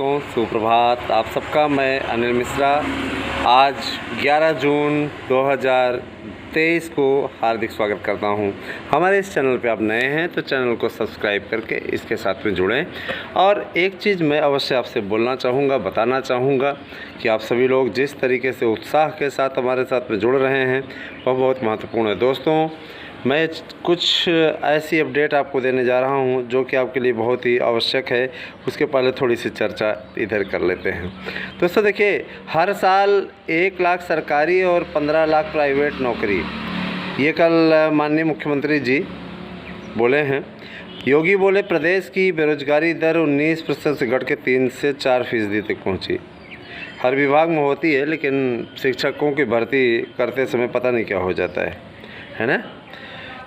दोस्तों, सुप्रभात। आप सबका मैं अनिल मिश्रा आज 11 जून 2023 को हार्दिक स्वागत करता हूं। हमारे इस चैनल पे आप नए हैं तो चैनल को सब्सक्राइब करके इसके साथ में जुड़ें। और एक चीज़ मैं अवश्य आपसे बोलना चाहूँगा, बताना चाहूँगा कि आप सभी लोग जिस तरीके से उत्साह के साथ हमारे साथ में जुड़ रहे हैं वह बहुत महत्वपूर्ण है। दोस्तों, मैं कुछ ऐसी अपडेट आपको देने जा रहा हूं जो कि आपके लिए बहुत ही आवश्यक है। उसके पहले थोड़ी सी चर्चा इधर कर लेते हैं। दोस्तों देखिए, हर साल 1 लाख सरकारी और 15 लाख प्राइवेट नौकरी, ये कल माननीय मुख्यमंत्री जी बोले हैं। योगी बोले प्रदेश की बेरोजगारी दर 19% से घट के 3 से 4% तक पहुँची। हर विभाग में होती है, लेकिन शिक्षकों की भर्ती करते समय पता नहीं क्या हो जाता है ना।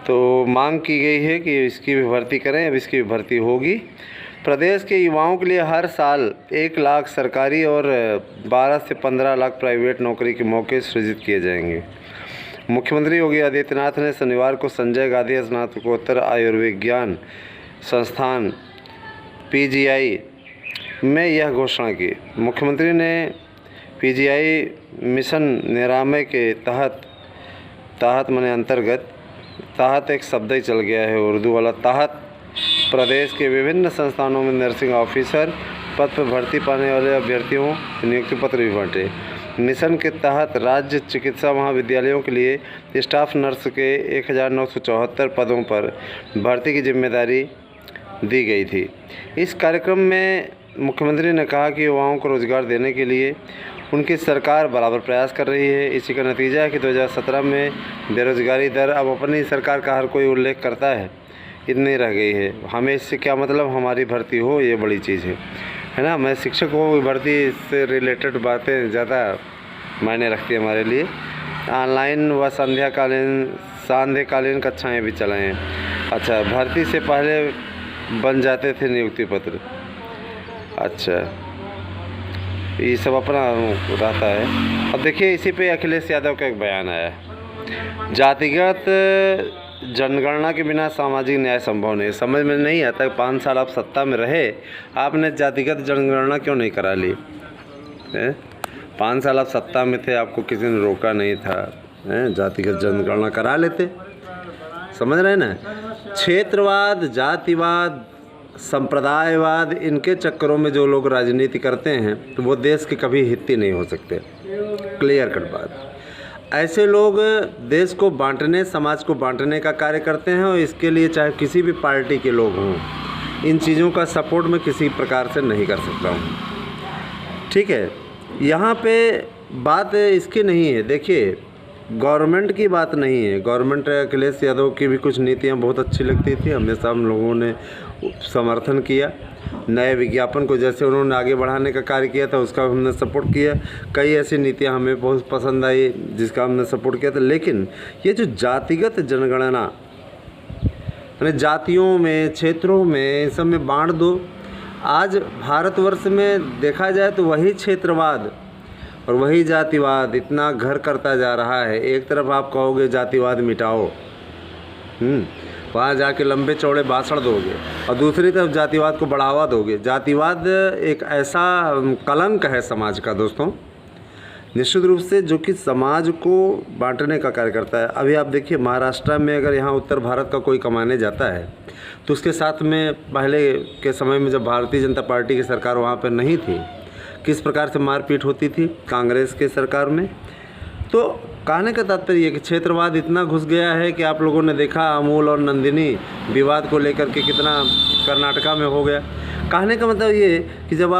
तो मांग की गई है कि इसकी भी भर्ती करें। अब इसकी भी भर्ती होगी। प्रदेश के युवाओं के लिए हर साल 1 लाख सरकारी और 12 से 15 लाख प्राइवेट नौकरी के मौके सृजित किए जाएंगे। मुख्यमंत्री योगी आदित्यनाथ ने शनिवार को संजय गांधी स्नातकोत्तर आयुर्विज्ञान संस्थान PGI में यह घोषणा की। मुख्यमंत्री ने PGI मिशन निरामय के तहत माने अंतर्गत तहत एक शब्द ही चल गया है उर्दू वाला तहत प्रदेश के विभिन्न संस्थानों में नर्सिंग ऑफिसर पद पर भर्ती पाने वाले अभ्यर्थियों नियुक्ति पत्र भी बांटे। मिशन के तहत राज्य चिकित्सा महाविद्यालयों के लिए स्टाफ नर्स के 1974 पदों पर भर्ती की जिम्मेदारी दी गई थी। इस कार्यक्रम में मुख्यमंत्री ने कहा कि युवाओं को रोजगार देने के लिए उनकी सरकार बराबर प्रयास कर रही है। इसी का नतीजा है कि 2017 में बेरोजगारी दर, अब अपनी सरकार का हर कोई उल्लेख करता है, इतनी रह गई है। हमें इससे क्या मतलब, हमारी भर्ती हो, ये बड़ी चीज़ है ना। मैं शिक्षकों की भर्ती से रिलेटेड बातें ज़्यादा मायने रखती है हमारे लिए। ऑनलाइन व सांध्यकालीन कक्षाएँ भी चलाएँ। अच्छा, भर्ती से पहले बन जाते थे नियुक्ति पत्र। अच्छा, ये सब अपना रहता है। अब देखिए, इसी पे अखिलेश यादव का एक बयान आया है। जातिगत जनगणना के बिना सामाजिक न्याय संभव नहीं। समझ में नहीं आता, 5 साल आप सत्ता में रहे, आपने जातिगत जनगणना क्यों नहीं करा ली? 5 साल आप सत्ता में थे, आपको किसी ने रोका नहीं था। जातिगत जनगणना करा लेते। समझ रहे हैं ना। क्षेत्रवाद, जातिवाद, संप्रदायवाद, इनके चक्करों में जो लोग राजनीति करते हैं तो वो देश के कभी हित नहीं हो सकते। क्लियर कट बात। ऐसे लोग देश को बांटने, समाज को बांटने का कार्य करते हैं, और इसके लिए चाहे किसी भी पार्टी के लोग हों, इन चीज़ों का सपोर्ट मैं किसी प्रकार से नहीं कर सकता हूँ। ठीक है, यहाँ पे बात इसकी नहीं है। देखिए, गवर्नमेंट की बात नहीं है। गवर्नमेंट अखिलेश यादव की भी कुछ नीतियाँ बहुत अच्छी लगती थी, हमेशा हम लोगों ने समर्थन किया। नए विज्ञापन को जैसे उन्होंने आगे बढ़ाने का कार्य किया था, उसका हमने सपोर्ट किया। कई ऐसी नीतियाँ हमें बहुत पसंद आई जिसका हमने सपोर्ट किया था। लेकिन ये जो जातिगत जनगणना, यानी जातियों में, क्षेत्रों में, सब में बांट दो। आज भारतवर्ष में देखा जाए तो वही क्षेत्रवाद और वही जातिवाद इतना घर करता जा रहा है। एक तरफ आप कहोगे जातिवाद मिटाओ, वहाँ जाके लंबे चौड़े भाषण दोगे, और दूसरी तरफ जातिवाद को बढ़ावा दोगे। जातिवाद एक ऐसा कलंक है समाज का दोस्तों, निश्चित रूप से, जो कि समाज को बांटने का कार्य करता है। अभी आप देखिए, महाराष्ट्र में अगर यहाँ उत्तर भारत का कोई कमाने जाता है तो उसके साथ में पहले के समय में जब भारतीय जनता पार्टी की सरकार वहाँ पर नहीं थी, किस प्रकार से मारपीट होती थी कांग्रेस के सरकार में। तो कहने का तात्पर्य ये कि क्षेत्रवाद इतना घुस गया है कि आप लोगों ने देखा अमूल और नंदिनी विवाद को लेकर के कितना कर्नाटका में हो गया। कहने का मतलब ये कि जब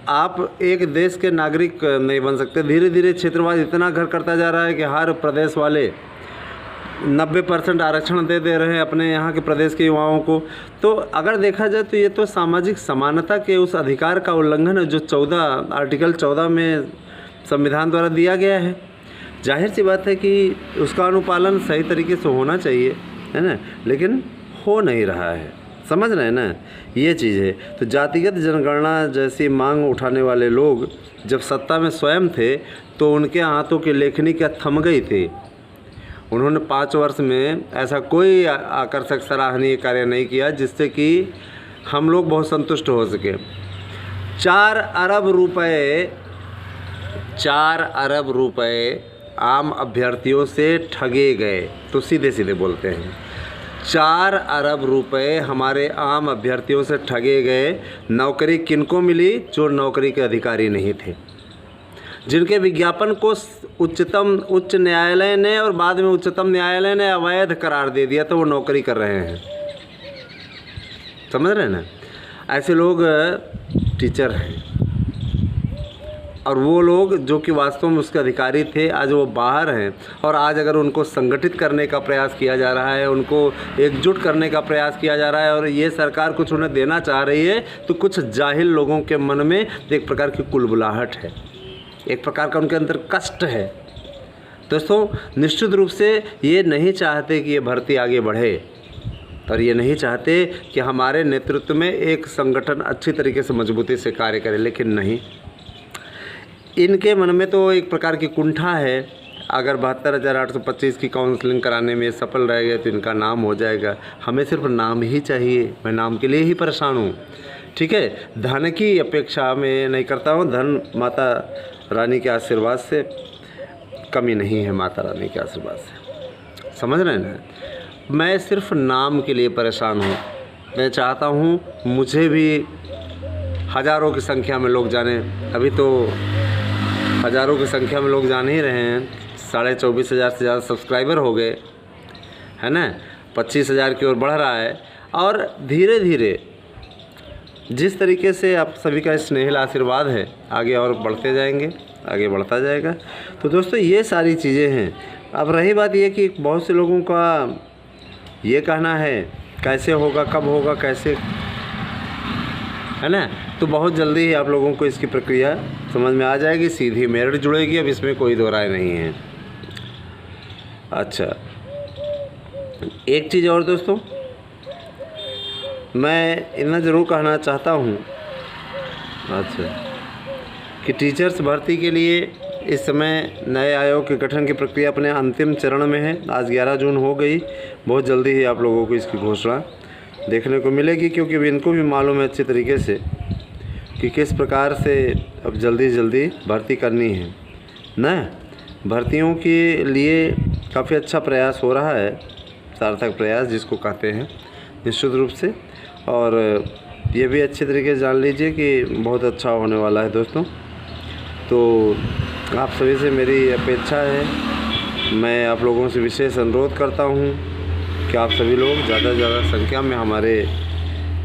आप एक देश के नागरिक नहीं बन सकते, धीरे धीरे क्षेत्रवाद इतना घर करता जा रहा है कि हर प्रदेश वाले 90% आरक्षण दे रहे हैं अपने यहाँ के प्रदेश के युवाओं को। तो अगर देखा जाए तो ये तो सामाजिक समानता के उस अधिकार का उल्लंघन है जो आर्टिकल 14 में संविधान द्वारा दिया गया है। जाहिर सी बात है कि उसका अनुपालन सही तरीके से होना चाहिए, है ना, लेकिन हो नहीं रहा है। समझ रहे हैं ना, ये चीज़ है। तो जातिगत जनगणना जैसी मांग उठाने वाले लोग जब सत्ता में स्वयं थे तो उनके हाथों की लेखनी क्या थम गई थी। उन्होंने 5 वर्ष में ऐसा कोई आकर्षक सराहनीय कार्य नहीं किया जिससे कि हम लोग बहुत संतुष्ट हो सके। 4 अरब रुपए आम अभ्यर्थियों से ठगे गए। तो सीधे सीधे बोलते हैं, 4 अरब रुपए हमारे आम अभ्यर्थियों से ठगे गए। नौकरी किनको मिली? जो नौकरी के अधिकारी नहीं थे, जिनके विज्ञापन को उच्च न्यायालय ने और बाद में उच्चतम न्यायालय ने अवैध करार दे दिया, तो वो नौकरी कर रहे हैं। समझ रहे हैं ना? ऐसे लोग टीचर हैं, और वो लोग जो कि वास्तव में उसके अधिकारी थे, आज वो बाहर हैं। और आज अगर उनको संगठित करने का प्रयास किया जा रहा है, उनको एकजुट करने का प्रयास किया जा रहा है, और ये सरकार कुछ उन्हें देना चाह रही है, तो कुछ जाहिल लोगों के मन में एक प्रकार की कुलबुलाहट है, एक प्रकार का उनके अंदर कष्ट है। दोस्तों, निश्चित रूप से ये नहीं चाहते कि ये भर्ती आगे बढ़े, और ये नहीं चाहते कि हमारे नेतृत्व में एक संगठन अच्छी तरीके से मजबूती से कार्य करे, लेकिन नहीं, इनके मन में तो एक प्रकार की कुंठा है। अगर 72,825 की काउंसलिंग कराने में सफल रह गए तो इनका नाम हो जाएगा। हमें सिर्फ नाम ही चाहिए, मैं नाम के लिए ही परेशान हूँ। ठीक है, धन की अपेक्षा मैं नहीं करता हूँ, धन माता रानी के आशीर्वाद से कमी नहीं है, माता रानी के आशीर्वाद से। समझ रहे हैं ना? मैं सिर्फ नाम के लिए परेशान हूँ। मैं चाहता हूँ मुझे भी हज़ारों की संख्या में लोग जाने। अभी तो हज़ारों की संख्या में लोग जान ही रहे हैं। 24,500 से ज़्यादा सब्सक्राइबर हो गए, है ना? 25,000 की ओर बढ़ रहा है। और धीरे धीरे जिस तरीके से आप सभी का स्नेहिल आशीर्वाद है, आगे और बढ़ते जाएंगे, आगे बढ़ता जाएगा। तो दोस्तों, ये सारी चीज़ें हैं। अब रही बात ये कि बहुत से लोगों का ये कहना है कैसे होगा, कब होगा, कैसे, है ना? तो बहुत जल्दी ही आप लोगों को इसकी प्रक्रिया समझ में आ जाएगी, सीधी मेरिट जुड़ेगी। अब इसमें कोई दो राय नहीं है। अच्छा, एक चीज़ और दोस्तों, मैं इतना ज़रूर कहना चाहता हूँ, अच्छा, कि टीचर्स भर्ती के लिए इस समय नए आयोग के गठन की प्रक्रिया अपने अंतिम चरण में है। आज 11 जून हो गई। बहुत जल्दी ही आप लोगों को इसकी घोषणा देखने को मिलेगी, क्योंकि अब इनको भी मालूम है अच्छी तरीके से कि किस प्रकार से अब जल्दी भर्ती करनी है ना। भर्तियों के लिए काफ़ी अच्छा प्रयास हो रहा है, सार्थक प्रयास जिसको कहते हैं, निश्चित रूप से। और ये भी अच्छी तरीके से जान लीजिए कि बहुत अच्छा होने वाला है दोस्तों। तो आप सभी से मेरी अपेक्षा है, मैं आप लोगों से विशेष अनुरोध करता हूँ कि आप सभी लोग ज़्यादा से ज़्यादा संख्या में हमारे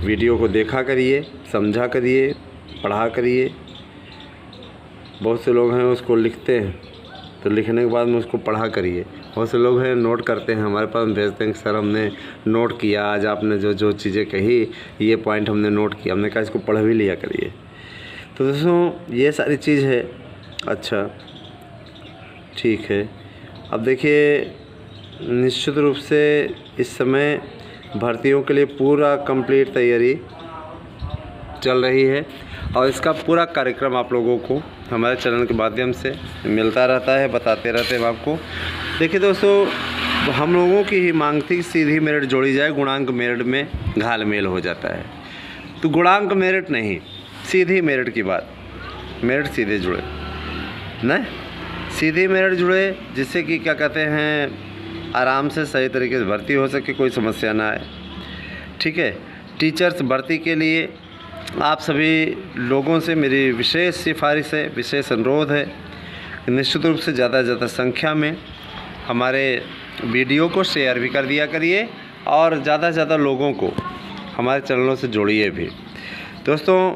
वीडियो को देखा करिए, समझा करिए, पढ़ा करिए। बहुत से लोग हैं उसको लिखते हैं, तो लिखने के बाद में उसको पढ़ा करिए। बहुत से लोग हैं नोट करते हैं, हमारे पास भेजते हैं कि सर हमने नोट किया, आज आपने जो जो चीज़ें कही ये पॉइंट हमने नोट किया। हमने कहा इसको पढ़ भी लिया करिए। तो दोस्तों, ये सारी चीज़ है। अच्छा, ठीक है। अब देखिए, निश्चित रूप से इस समय भर्तियों के लिए पूरा कंप्लीट तैयारी चल रही है, और इसका पूरा कार्यक्रम आप लोगों को हमारे चैनल के माध्यम से मिलता रहता है, बताते रहते हैं आपको। देखिए दोस्तों, हम लोगों की ही मांग थी सीधी मेरिट जोड़ी जाए, गुणांक मेरिट में घालमेल हो जाता है। तो गुणांक मेरिट नहीं, सीधी मेरिट की बात, मेरिट सीधे जुड़े न, सीधी मेरिट जुड़े, जिससे कि क्या कहते हैं, आराम से सही तरीके से भर्ती हो सके, कोई समस्या ना आए। ठीक है। टीचर्स भर्ती के लिए आप सभी लोगों से मेरी विशेष सिफारिश है, विशेष अनुरोध है, निश्चित रूप से ज़्यादा से ज़्यादा संख्या में हमारे वीडियो को शेयर भी कर दिया करिए, और ज़्यादा से ज़्यादा लोगों को हमारे चैनलों से जोड़िए भी। दोस्तों,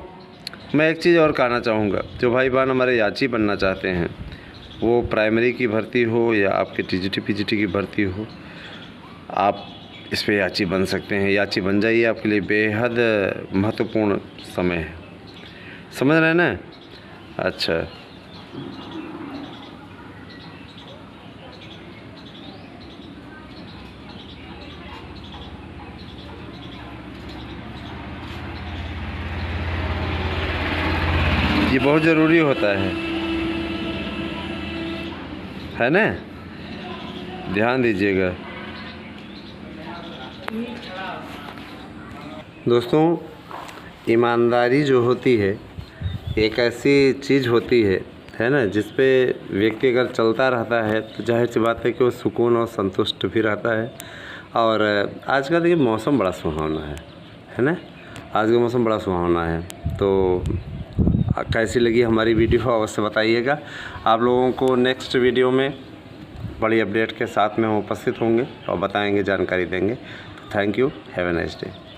मैं एक चीज़ और कहना चाहूँगा, जो भाई बहन हमारे याची बनना चाहते हैं, वो प्राइमरी की भर्ती हो या आपके टीजीटी पीजीटी की भर्ती हो, आप इस पर याची बन सकते हैं। याची बन जाइए, आपके लिए बेहद महत्वपूर्ण समय है। समझ रहे हैं ना? अच्छा, ये बहुत ज़रूरी होता है ना? ध्यान दीजिएगा दोस्तों। ईमानदारी जो होती है एक ऐसी चीज़ होती है ना, जिस पे व्यक्ति अगर चलता रहता है तो जाहिर सी बात है कि वो सुकून और संतुष्ट भी रहता है। और आज का देखिए मौसम बड़ा सुहावना है ना, आज का मौसम बड़ा सुहावना है। तो कैसी लगी हमारी वीडियो अवश्य बताइएगा। आप लोगों को नेक्स्ट वीडियो में बड़ी अपडेट के साथ में हम उपस्थित होंगे और बताएंगे, जानकारी देंगे। Thank you, have a nice day.